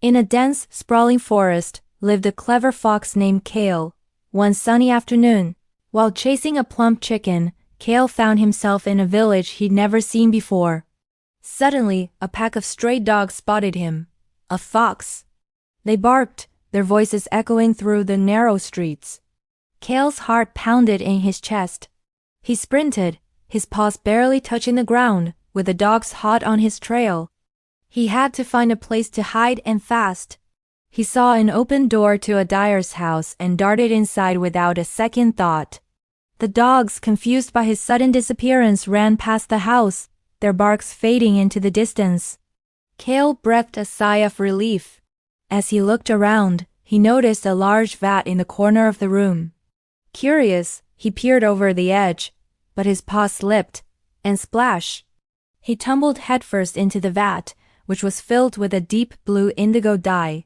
In a dense, sprawling forest lived a clever fox named Kale. One sunny afternoon, while chasing a plump chicken, Kale found himself in a village he'd never seen before. Suddenly, a pack of stray dogs spotted him. A fox! They barked, their voices echoing through the narrow streets. Kale's heart pounded in his chest. He sprinted, his paws barely touching the ground, with the dogs hot on his trail. He had to find a place to hide and fast. He saw an open door to a dyer's house and darted inside without a second thought. The dogs, confused by his sudden disappearance, ran past the house, their barks fading into the distance. Kale breathed a sigh of relief. As he looked around, he noticed a large vat in the corner of the room. Curious, he peered over the edge, but his paw slipped, and splash! He tumbled headfirst into the vat, which was filled with a deep blue indigo dye.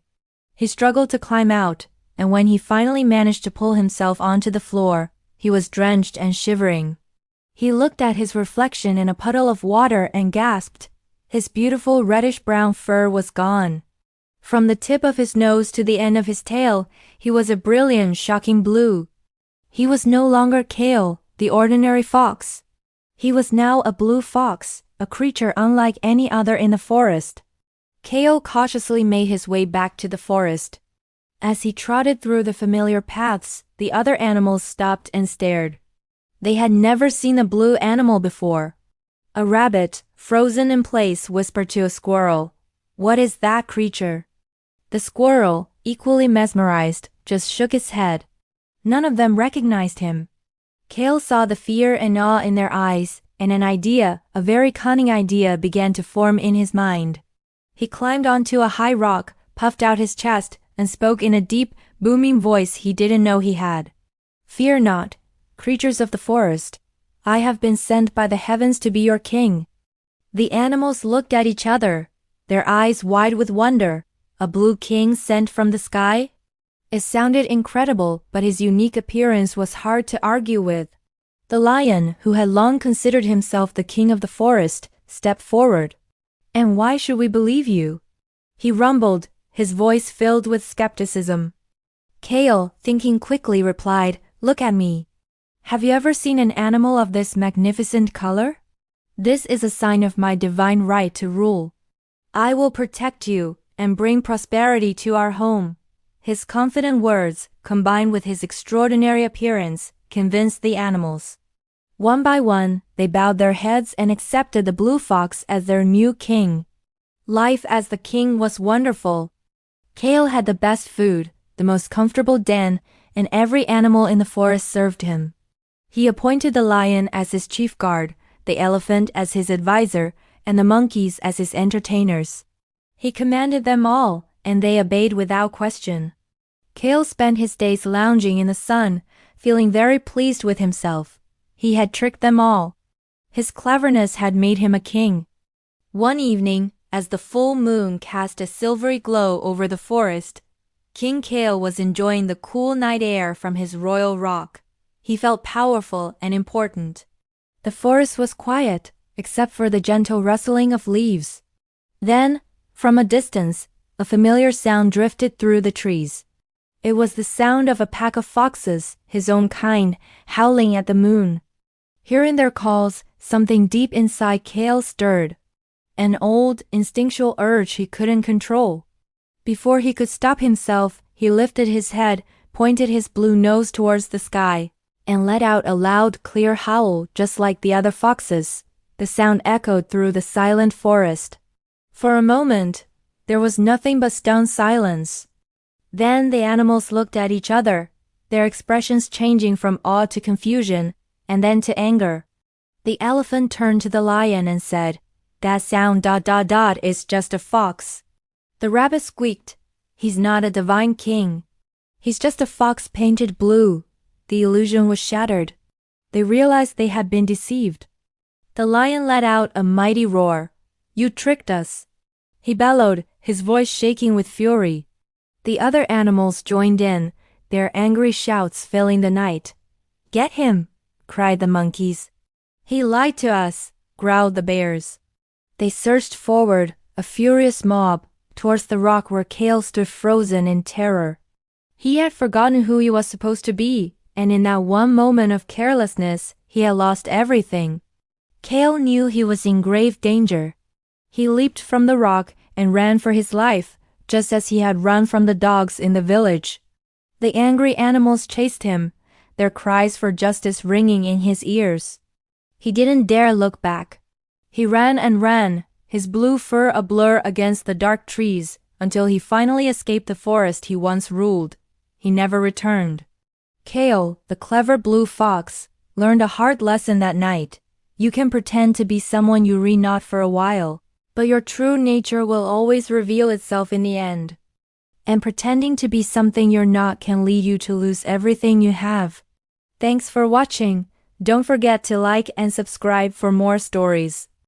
He struggled to climb out, and when he finally managed to pull himself onto the floor, he was drenched and shivering. He looked at his reflection in a puddle of water and gasped. His beautiful reddish-brown fur was gone. From the tip of his nose to the end of his tail, he was a brilliant, shocking blue. He was no longer Kale, the ordinary fox. He was now a blue fox, a creature unlike any other in the forest. Kale cautiously made his way back to the forest. As he trotted through the familiar paths, the other animals stopped and stared. They had never seen a blue animal before. A rabbit, frozen in place, whispered to a squirrel, "What is that creature?" The squirrel, equally mesmerized, just shook his head. None of them recognized him. Kale saw the fear and awe in their eyes, and an idea, a very cunning idea, began to form in his mind. He climbed onto a high rock, puffed out his chest, and spoke in a deep, booming voice he didn't know he had. "Fear not, creatures of the forest. I have been sent by the heavens to be your king." The animals looked at each other, their eyes wide with wonder. A blue king sent from the sky? It sounded incredible, but his unique appearance was hard to argue with. The lion, who had long considered himself the king of the forest, stepped forward. "And why should we believe you?" he rumbled, his voice filled with skepticism. Kale, thinking quickly, replied, "Look at me. Have you ever seen an animal of this magnificent color? This is a sign of my divine right to rule. I will protect you and bring prosperity to our home." His confident words, combined with his extraordinary appearance, convinced the animals. One by one, they bowed their heads and accepted the blue fox as their new king. Life as the king was wonderful. Kale had the best food, the most comfortable den, and every animal in the forest served him. He appointed the lion as his chief guard, the elephant as his advisor, and the monkeys as his entertainers. He commanded them all, and they obeyed without question. Kale spent his days lounging in the sun, feeling very pleased with himself. He had tricked them all. His cleverness had made him a king. One evening, as the full moon cast a silvery glow over the forest, King Kale was enjoying the cool night air from his royal rock. He felt powerful and important. The forest was quiet, except for the gentle rustling of leaves. Then, from a distance, a familiar sound drifted through the trees. It was the sound of a pack of foxes, his own kind, howling at the moon. Hearing their calls, something deep inside Kale stirred. An old, instinctual urge he couldn't control. Before he could stop himself, he lifted his head, pointed his blue nose towards the sky, and let out a loud, clear howl just like the other foxes. The sound echoed through the silent forest. For a moment, there was nothing but stunned silence. Then the animals looked at each other, their expressions changing from awe to confusion, and then to anger. The elephant turned to the lion and said, "That sound ... is just a fox." The rabbit squeaked, "He's not a divine king. He's just a fox painted blue." The illusion was shattered. They realized they had been deceived. The lion let out a mighty roar. "You tricked us!" he bellowed, his voice shaking with fury. The other animals joined in, their angry shouts filling the night. "Get him!" cried the monkeys. "He lied to us!" growled the bears. They surged forward, a furious mob, towards the rock where Kale stood frozen in terror. He had forgotten who he was supposed to be, and in that one moment of carelessness, he had lost everything. Kale knew he was in grave danger. He leaped from the rock and ran for his life, just as he had run from the dogs in the village. The angry animals chased him, their cries for justice ringing in his ears. He didn't dare look back. He ran and ran, his blue fur a blur against the dark trees, until he finally escaped the forest he once ruled. He never returned. Kale, the clever blue fox, learned a hard lesson that night. You can pretend to be someone you are not for a while, but your true nature will always reveal itself in the end. And pretending to be something you're not can lead you to lose everything you have. Thanks for watching. Don't forget to like and subscribe for more stories.